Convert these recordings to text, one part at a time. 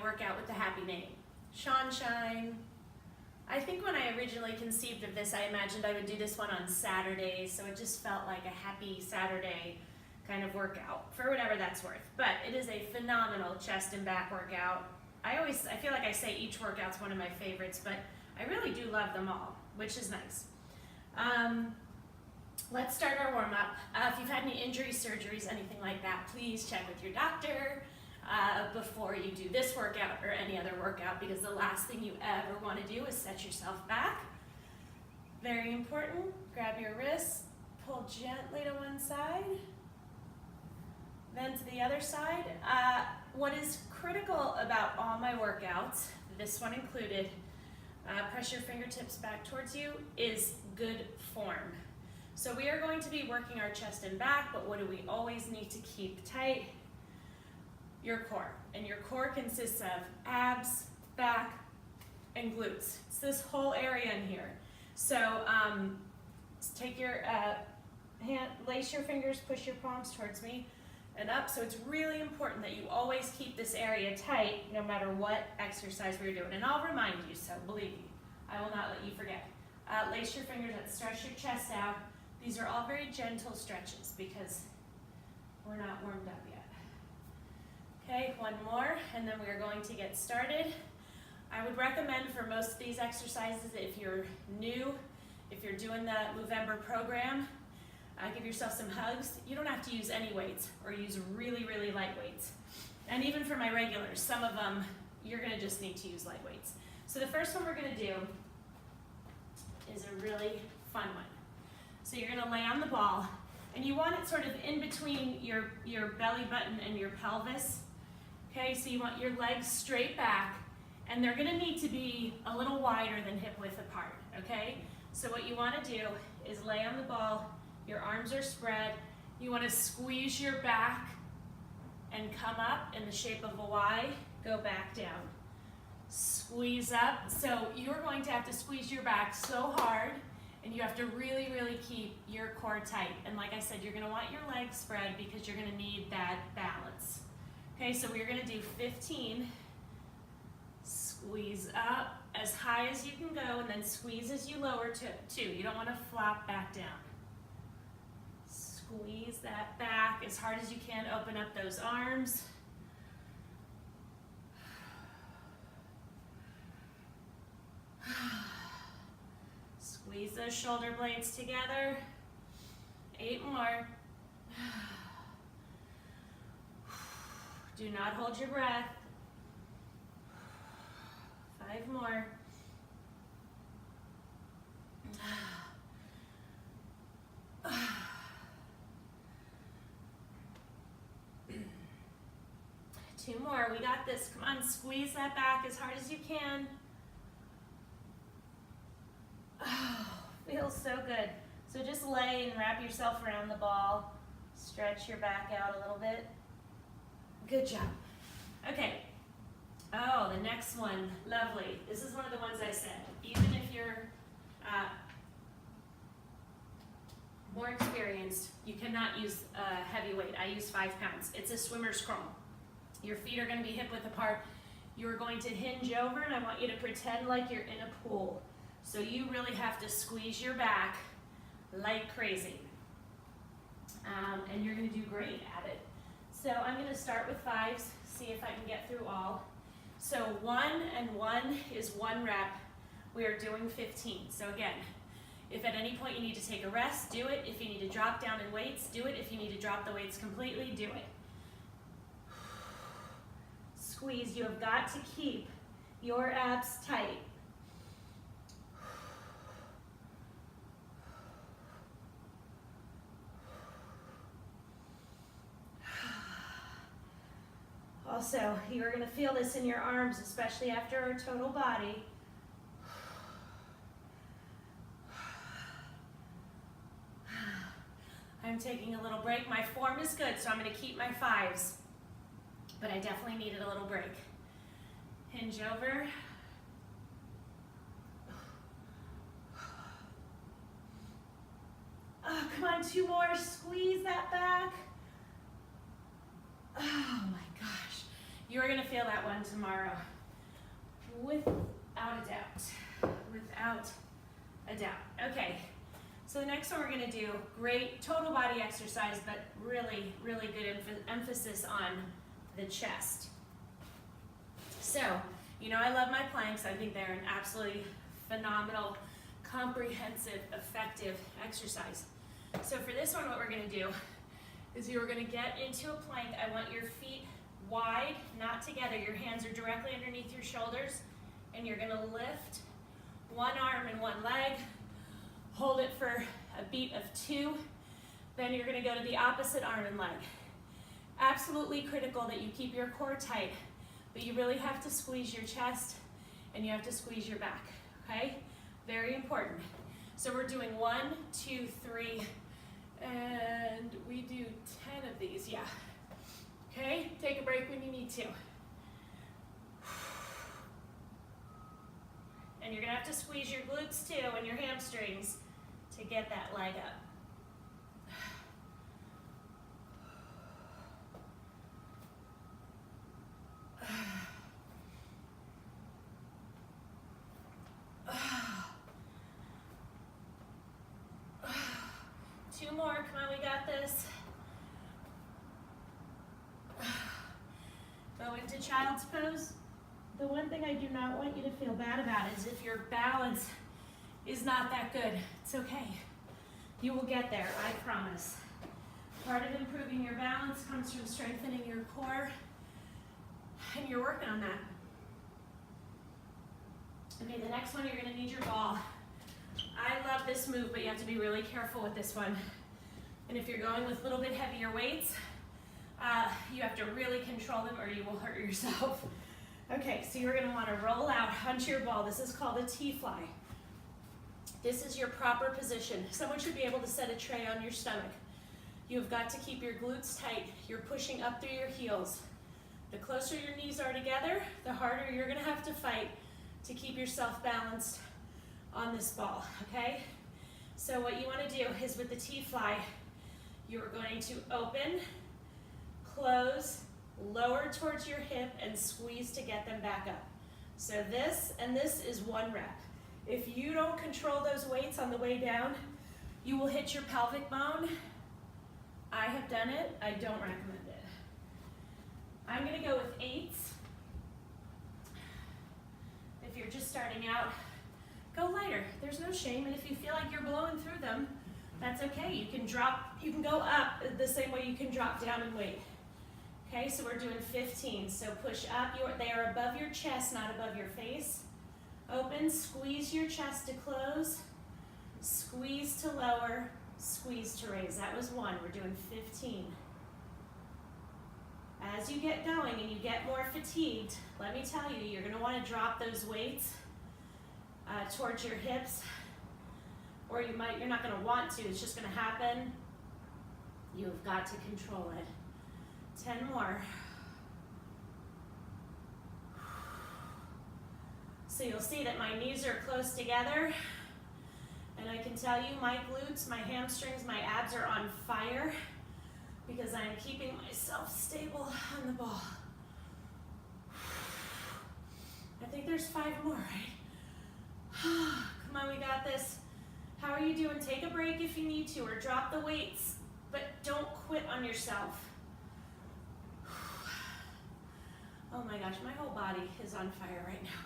workout with the happy name, SHAWNSHINE. I think when I originally conceived of this, I imagined I would do this one on Saturdays, so it just felt like a happy Saturday kind of workout, for whatever that's worth. But it is a phenomenal chest and back workout. I feel like I say each workout's one of my favorites, but I really do love them all, which is nice. Let's start our warm-up. If you've had any injuries, surgeries, anything like that, please check with your doctor before you do this workout or any other workout, because the last thing you ever want to do is set yourself back. Very important. Grab your wrists, pull gently to one side, then to the other side. What is critical about all my workouts, this one included, press your fingertips back towards you, is good form. So we are going to be working our chest and back, but what do we always need to keep tight? Your core. And your core consists of abs, back, and glutes. It's this whole area in here. So take your hand, lace your fingers, push your palms towards me and up. So it's really important that you always keep this area tight no matter what exercise we're doing. And I'll remind you, so believe me, I will not let you forget. Lace your fingers and stretch your chest out. These are all very gentle stretches because we're not warmed up yet. Okay, one more, and then we're going to get started. I would recommend for most of these exercises, if you're new, if you're doing the MOVEmber program, give yourself some hugs. You don't have to use any weights or use really, really light weights. And even for my regulars, some of them, you're gonna just need to use light weights. So the first one we're gonna do is a really fun one. So you're gonna lay on the ball, and you want it sort of in between your belly button and your pelvis. Okay, so you want your legs straight back, and they're gonna need to be a little wider than hip width apart, okay? So what you wanna do is lay on the ball, your arms are spread, you wanna squeeze your back and come up in the shape of a Y, go back down. Squeeze up, so you're going to have to squeeze your back so hard, and you have to really, really keep your core tight. And like I said, you're gonna want your legs spread because you're gonna need that balance. Okay, so we're gonna do 15. Squeeze up as high as you can go, and then squeeze as you lower to 2. You don't wanna flop back down. Squeeze that back as hard as you can, open up those arms. Squeeze those shoulder blades together. 8 more. Do not hold your breath. 5 more. 2 more. We got this. Come on, squeeze that back as hard as you can. Oh, feels so good. So just lay and wrap yourself around the ball. Stretch your back out a little bit. Good job. Okay. Oh, the next one. Lovely. This is one of the ones I said. Even if you're more experienced, you cannot use heavy weight. I use 5 pounds. It's a swimmer's crawl. Your feet are going to be hip width apart. You're going to hinge over, and I want you to pretend like you're in a pool. So you really have to squeeze your back like crazy. And you're gonna do great at it. So I'm gonna start with 5s, see if I can get through all. So 1 and 1 is 1 rep. We are doing 15. So again, if at any point you need to take a rest, do it. If you need to drop down in weights, do it. If you need to drop the weights completely, do it. Squeeze. You have got to keep your abs tight. Also, you're going to feel this in your arms, especially after our total body. I'm taking a little break. My form is good, so I'm going to keep my 5s, but I definitely needed a little break. Hinge over. Oh, come on, 2 more. Squeeze that back. Oh my gosh. You are going to feel feel that one tomorrow. Without a doubt. Without a doubt. Okay, so the next one we're gonna do, great total body exercise, but really, really good emphasis on the chest. So, you know I love my planks. I think they're an absolutely phenomenal, comprehensive, effective exercise. So for this one, what we're gonna do is you're gonna get into a plank. I want your feet wide, not together. Your hands are directly underneath your shoulders, and you're gonna lift one arm and one leg, hold it for a beat of 2, then you're gonna go to the opposite arm and leg. Absolutely critical that you keep your core tight, but you really have to squeeze your chest and you have to squeeze your back, okay? Very important. So we're doing 1, 2, 3, and we do 10 of these, yeah. Okay, take a break when you need to. And you're gonna have to squeeze your glutes too and your hamstrings to get that leg up. Two more, come on, we got this. Go into child's pose. The one thing I do not want you to feel bad about is if your balance is not that good. It's okay. You will get there, I promise. Part of improving your balance comes from strengthening your core, and you're working on that. Okay, the next one, you're gonna need your ball. I love this move, but you have to be really careful with this one. And if you're going with a little bit heavier weights, you have to really control them or you will hurt yourself. Okay, so you're gonna wanna roll out onto your ball. This is called a T-fly. This is your proper position. Someone should be able to set a tray on your stomach. You've got to keep your glutes tight. You're pushing up through your heels. The closer your knees are together, the harder you're gonna have to fight to keep yourself balanced on this ball, okay? So what you wanna do is with the T-fly, you're going to open, close, lower towards your hip, and squeeze to get them back up. So this and this is 1 rep. If you don't control those weights on the way down, you will hit your pelvic bone. I have done it, I don't recommend it. I'm gonna go with 8s. If you're just starting out, go lighter. There's no shame, and if you feel like you're blowing through them, that's okay. You can go up the same way you can drop down in weight. Okay, so we're doing 15. So push up, they are above your chest, not above your face. Open, squeeze your chest to close, squeeze to lower, squeeze to raise. That was 1, we're doing 15. As you get going and you get more fatigued, let me tell you, you're gonna wanna drop those weights towards your hips, or you're not gonna want to, it's just gonna happen. You've got to control it. 10 more. So you'll see that my knees are close together, and I can tell you my glutes, my hamstrings, my abs are on fire because I'm keeping myself stable on the ball. I think there's 5 more, right? Come on, we got this. How are you doing? Take a break if you need to, or drop the weights, but don't quit on yourself. Oh my gosh, my whole body is on fire right now.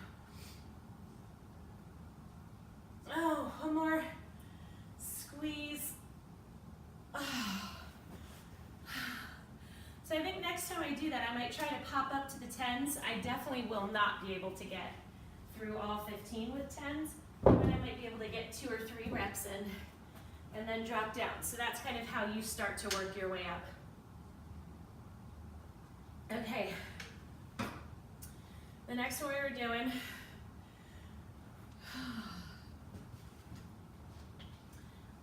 Oh, 1 more. Squeeze. Oh. So I think next time I do that, I might try to pop up to the 10s. I definitely will not be able to get through all 15 with 10s, but I might be able to get 2 or 3 reps in and then drop down. So that's kind of how you start to work your way up. Okay. The next one we were doing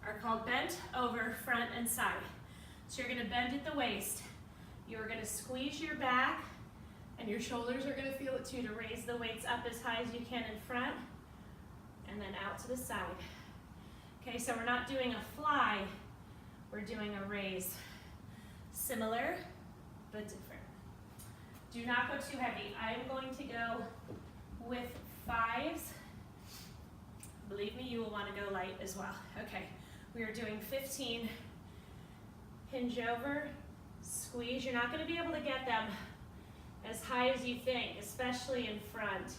are called bent over front and side. So you're gonna bend at the waist. You're gonna squeeze your back, and your shoulders are gonna feel it too, to raise the weights up as high as you can in front, and then out to the side. Okay, so we're not doing a fly, we're doing a raise. Similar, but different. Do not go too heavy. I am going to go with 5s. Believe me, you will want to go light as well. Okay, we are doing 15. Hinge over, squeeze. You're not going to be able to get them as high as you think, especially in front.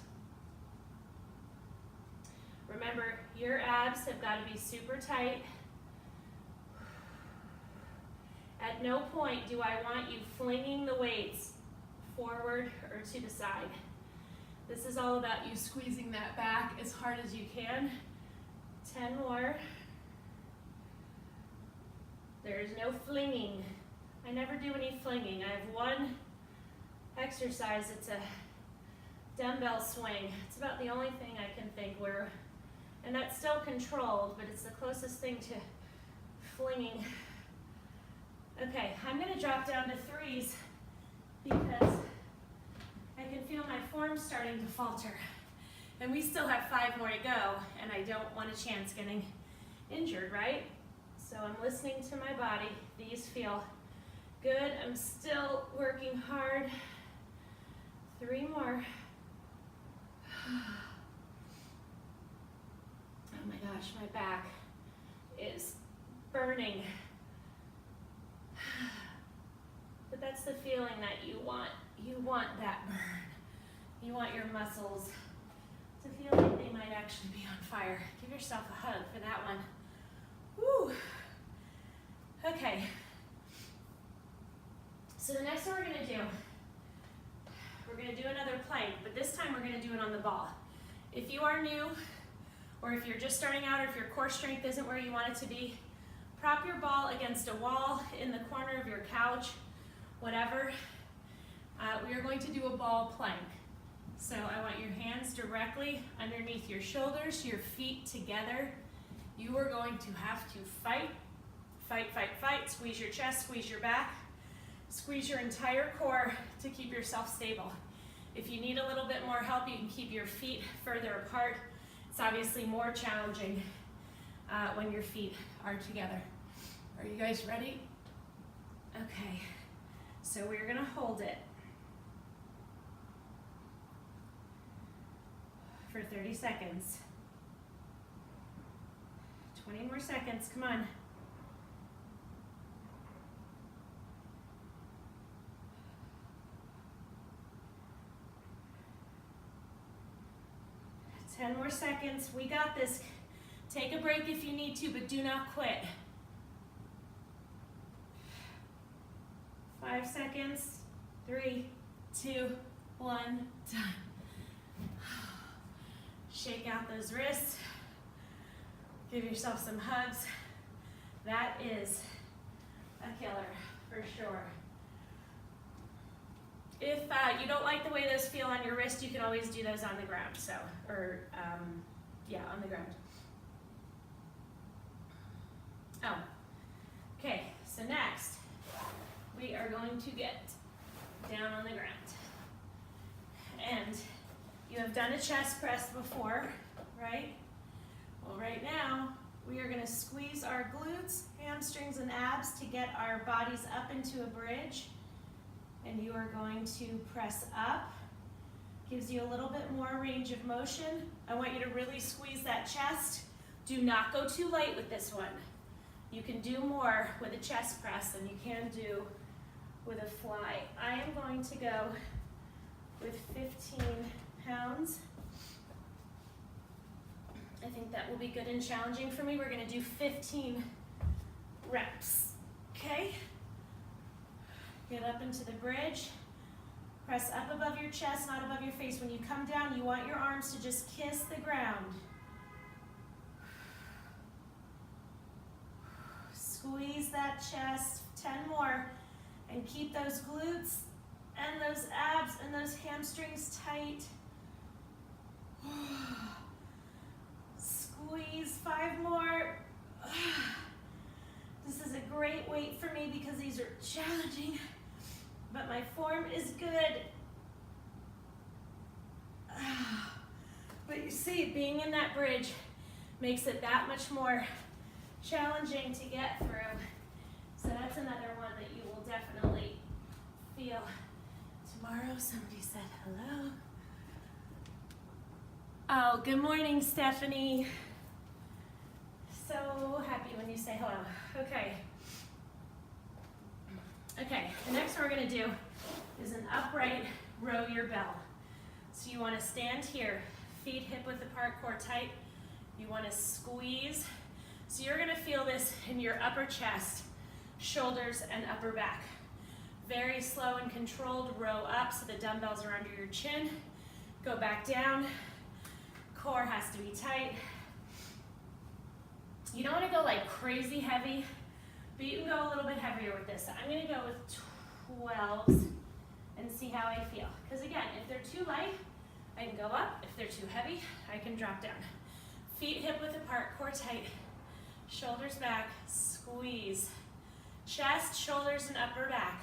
Remember, your abs have got to be super tight. At no point do I want you flinging the weights forward or to the side. This is all about you squeezing that back as hard as you can. 10 more. There is no flinging. I never do any flinging. I have one exercise. It's a dumbbell swing. It's about the only thing I can think where, and that's still controlled, but it's the closest thing to flinging. Okay, I'm going to drop down to 3s because I can feel my form starting to falter. And we still have 5 more to go, and I don't want a chance getting injured, right? So I'm listening to my body. These feel good. I'm still working hard. 3 more. Oh my gosh, my back is burning. But that's the feeling that you want. You want that burn. You want your muscles to feel like they might actually be on fire. Give yourself a hug for that one. Woo. Okay. So the next one we're going to do another plank, but this time we're going to do it on the ball. If you are new, or if you're just starting out, or if your core strength isn't where you want it to be, prop your ball against a wall in the corner of your couch, whatever. We are going to do a ball plank. So I want your hands directly underneath your shoulders, your feet together. You are going to have to fight, fight, fight, fight. Squeeze your chest, squeeze your back, squeeze your entire core to keep yourself stable. If you need a little bit more help, you can keep your feet further apart. It's obviously more challenging when your feet are together. Are you guys ready? Okay, so we're gonna hold it for 30 seconds. 20 more seconds, come on. Ten more seconds. We got this. Take a break if you need to, but do not quit. 5 seconds. 3, 2, 1, done. Shake out those wrists. Give yourself some hugs. That is a killer for sure. If you don't like the way those feel on your wrist, you can always do those on the ground. So, yeah, on the ground. Oh, okay. So next, we are going to get down on the ground. And you have done a chest press before, right? Well, right now, we are going to squeeze our glutes, hamstrings, and abs to get our bodies up into a bridge. And you are going to press up. Gives you a little bit more range of motion. I want you to really squeeze that chest. Do not go too light with this one. You can do more with a chest press than you can do with a fly. I am going to go with 15 pounds. I think that will be good and challenging for me. We're going to do 15 reps, okay? Get up into the bridge. Press up above your chest, not above your face. When you come down, you want your arms to just kiss the ground. Squeeze that chest. 10 more. And keep those glutes and those abs and those hamstrings tight. Squeeze. 5 more. This is a great weight for me because these are challenging, but my form is good. But you see, being in that bridge makes it that much more challenging to get through. So that's another one that you will definitely feel tomorrow. Somebody said hello. Oh, good morning, Stephanie. So happy when you say hello. Okay. Okay, the next one we're gonna do is an upright row your bell. So you wanna stand here, feet hip width apart, core tight. You wanna squeeze. So you're gonna feel this in your upper chest, shoulders, and upper back. Very slow and controlled, row up so the dumbbells are under your chin. Go back down, core has to be tight. You don't wanna go like crazy heavy, but you can go a little bit heavier with this. So I'm gonna go with 12s and see how I feel. Because again, if they're too light, I can go up. If they're too heavy, I can drop down. Feet hip width apart, core tight, shoulders back, squeeze. Chest, shoulders, and upper back.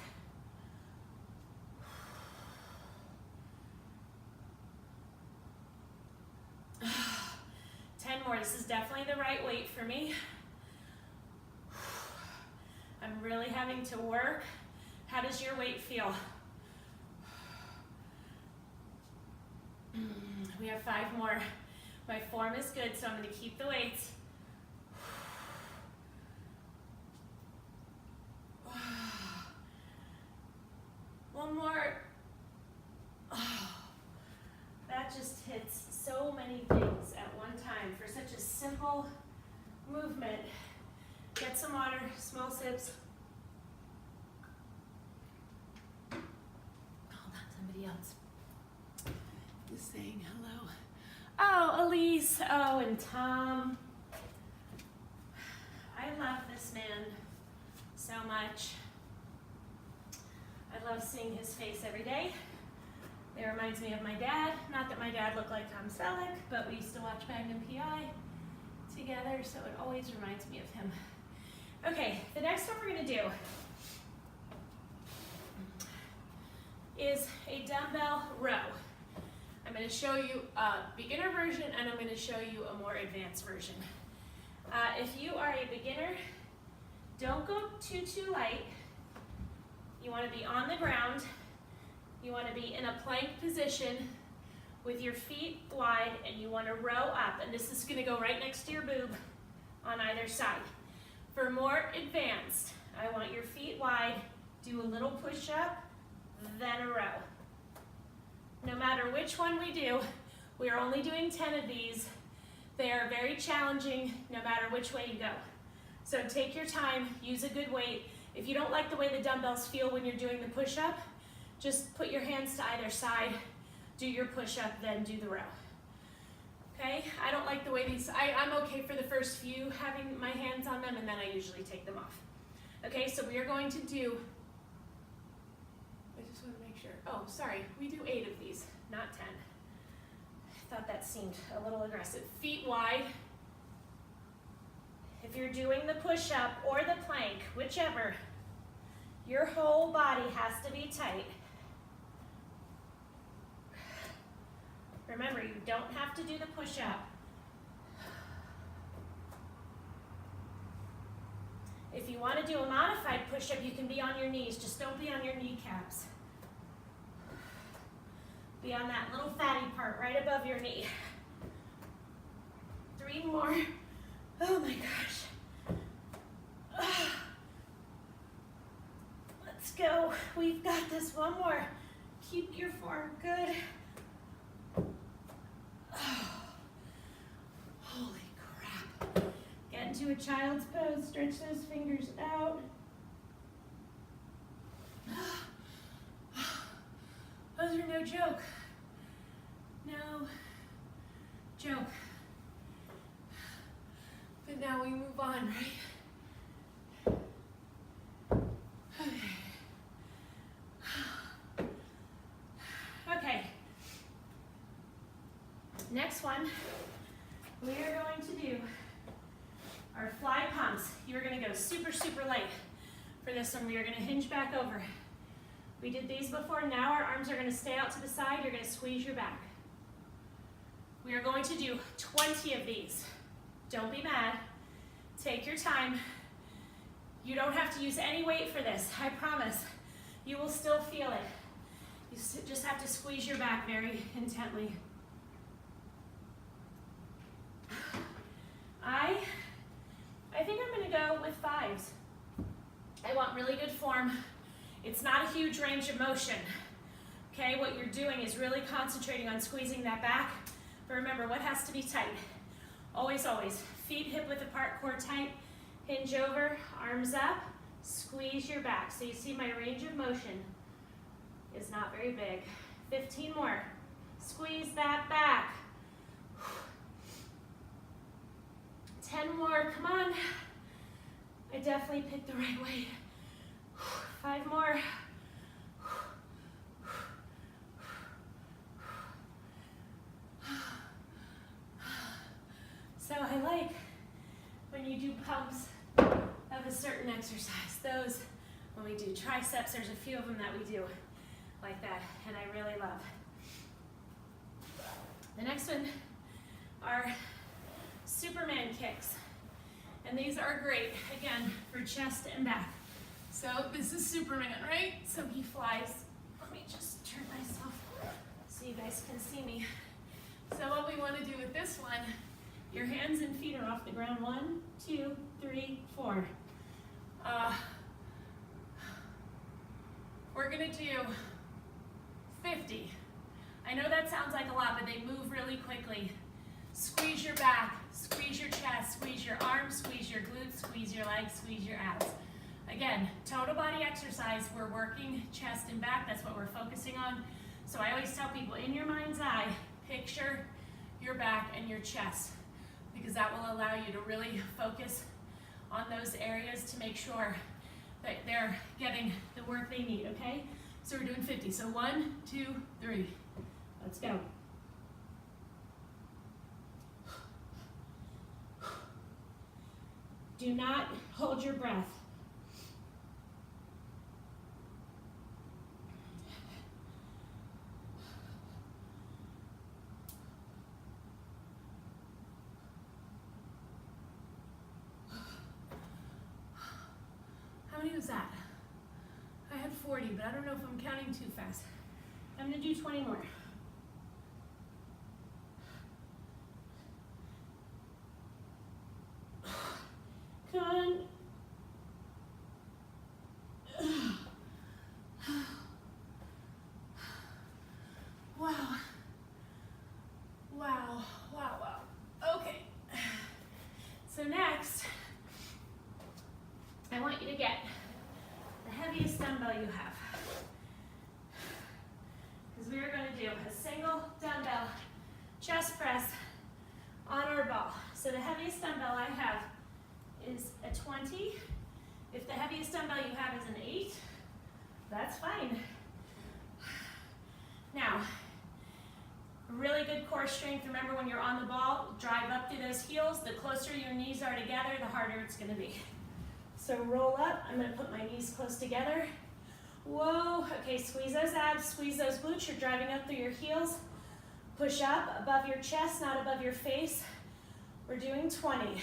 Ten more. This is definitely the right weight for me. I'm really having to work. How does your weight feel? We have 5 more. My form is good, so I'm going to keep the weights. One more. Oh, that just hits so many things at one time for such a simple movement. Get some water, small sips. Hold on, somebody else is saying hello. Oh, Elise, oh, and Tom. I love this man so much. I love seeing his face every day. It reminds me of my dad. Not that my dad looked like Tom Selleck, but we used to watch Magnum PI together, so it always reminds me of him. Okay, the next one we're gonna do is a dumbbell row. I'm gonna show you a beginner version and I'm gonna show you a more advanced version. If you are a beginner, don't go too light. You wanna be on the ground. You wanna be in a plank position with your feet wide and you wanna row up. And this is gonna go right next to your boob on either side. For more advanced, I want your feet wide, do a little push up, then a row. No matter which one we do, we are only doing 10 of these. They are very challenging no matter which way you go. So take your time, use a good weight. If you don't like the way the dumbbells feel when you're doing the push up, just put your hands to either side, do your push up, then do the row. Okay, I don't like the way these, I'm okay for the first few having my hands on them and then I usually take them off. Okay, so we are going to do, I just want to make sure, oh sorry, we do 8 of these, not 10. I thought that seemed a little aggressive. Feet wide. If you're doing the push-up or the plank, whichever, your whole body has to be tight. Remember, you don't have to do the push-up. If you want to do a modified push-up, you can be on your knees. Just don't be on your kneecaps. Be on that little fatty part right above your knee. 3 more. Oh my gosh. Let's go. We've got this. One more. Keep your form good. Holy crap. Get into a child's pose. Stretch those fingers out. Those are no joke. No joke. But now we move on, right? Okay. Next one, we are going to do our fly pumps. You're going to go super light. For this one, we are going to hinge back over. We did these before. Now our arms are going to stay out to the side. You're going to squeeze your back. We are going to do 20 of these. Don't be mad. Take your time. You don't have to use any weight for this. I promise. You will still feel it. You just have to squeeze your back very intently. I think I'm gonna go with 5s. I want really good form. It's not a huge range of motion. Okay, what you're doing is really concentrating on squeezing that back. But remember, what has to be tight? Always, always. Feet hip width apart, core tight. Hinge over, arms up, squeeze your back. So you see my range of motion is not very big. 15 more. Squeeze that back. 10 more, come on. I definitely picked the right weight. 5 more. So I like when you do pumps of a certain exercise. Those, when we do triceps, there's a few of them that we do like that, and I really love. The next one are Superman kicks. And these are great, again, for chest and back. So this is Superman, right? So he flies. Let me just turn myself so you guys can see me. So what we want to do with this one, your hands and feet are off the ground. 1, 2, 3, 4. We're gonna do 50. I know that sounds like a lot, but they move really quickly. Squeeze your back, squeeze your chest, squeeze your arms, squeeze your glutes, squeeze your legs, squeeze your abs. Again, total body exercise, we're working chest and back, that's what we're focusing on. So I always tell people, in your mind's eye, picture your back and your chest, because that will allow you to really focus on those areas to make sure that they're getting the work they need, okay? So we're doing 50, so 1, 2, 3, let's go. Do not hold your breath. How many was that? I had 40, but I don't know if I'm counting too fast. I'm gonna do 20 more. Come on. Wow. Wow, wow, wow. Okay. So next, I want you to get the heaviest dumbbell you have. Because we are going to do a single dumbbell chest press on our ball. So the heaviest dumbbell I have is a 20. If the heaviest dumbbell you have is an 8, that's fine. Now, really good core strength. Remember, when you're on the ball, drive up through those heels. The closer your knees are together, the harder it's going to be. So roll up. I'm going to put my knees close together. Whoa. Okay, squeeze those abs, squeeze those glutes. You're driving up through your heels. Push up above your chest, not above your face. We're doing 20.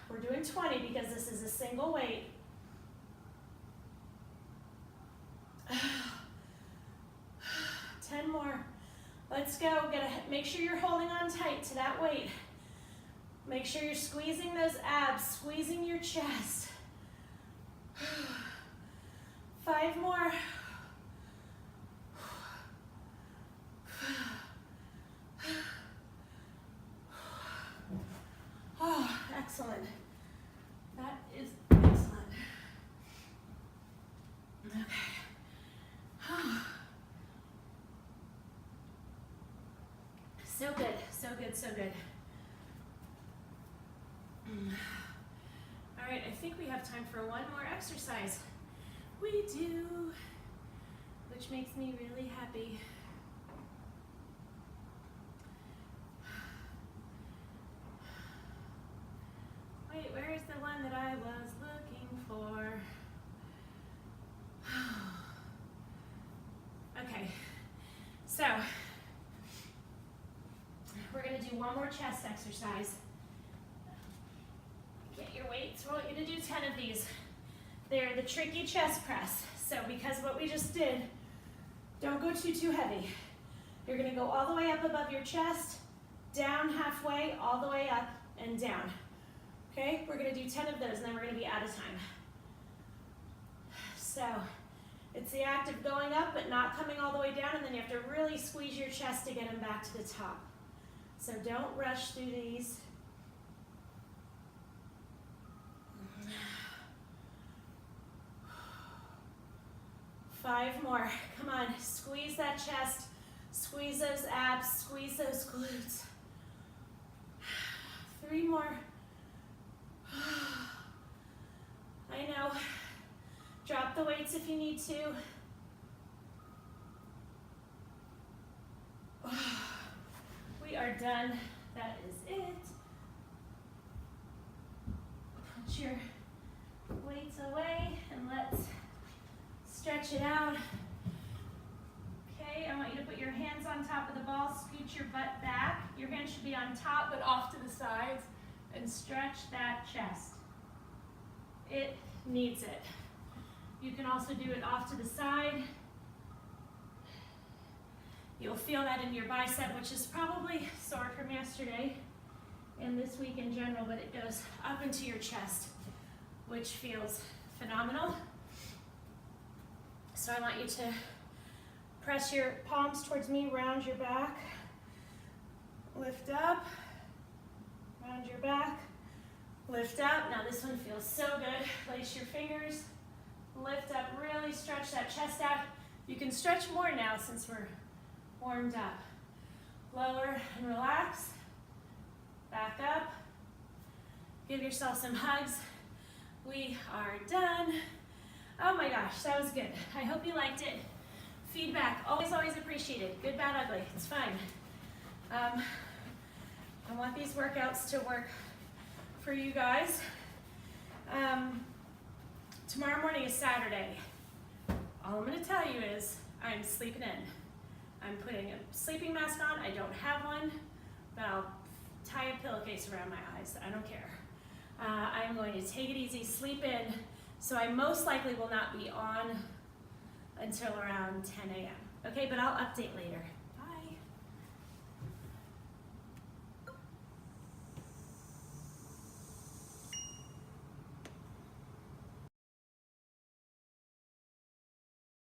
We're doing 20 because this is a single weight. Ten more. Let's go. Make sure you're holding on tight to that weight. Make sure you're squeezing those abs, squeezing your chest. 5 more. Oh, excellent. That is excellent. Okay. So good, so good, so good. All right, I think we have time for one more exercise. We do, which makes me really happy. Wait, where is the one that I was looking for? Okay, so we're gonna do one more chest exercise. Get your weights. We want you to do 10 of these. They're the tricky chest press. So because what we just did, don't go too heavy. You're gonna go all the way up above your chest, down halfway, all the way up and down. Okay, we're gonna do 10 of those and then we're gonna be out of time. So it's the act of going up but not coming all the way down, and then you have to really squeeze your chest to get them back to the top. So don't rush through these. 5 more, come on, squeeze that chest, squeeze those abs, squeeze those glutes. 3 more. I know, drop the weights if you need to. We are done, that is it. Put your weights away and let's stretch it out. Okay, I want you to put your hands on top of the ball, scoot your butt back. Your hands should be on top but off to the sides, and stretch that chest. It needs it. You can also do it off to the side. You'll feel that in your bicep, which is probably sore from yesterday and this week in general, but it goes up into your chest, which feels phenomenal. So I want you to press your palms towards me, round your back, lift up, round your back, lift up. Now this one feels so good. Place your fingers, lift up, really stretch that chest out. You can stretch more now since we're warmed up. Lower and relax, back up. Give yourself some hugs. We are done. Oh my gosh, that was good. I hope you liked it. Feedback, always appreciated. Good, bad, ugly, it's fine. I want these workouts to work for you guys. Tomorrow morning is Saturday. All I'm gonna tell you is I'm sleeping in. I'm putting a sleeping mask on. I don't have one, but I'll tie a pillowcase around my eyes. I don't care. I'm going to take it easy, sleep in. So I most likely will not be on until around 10 a.m. Okay, but I'll update later.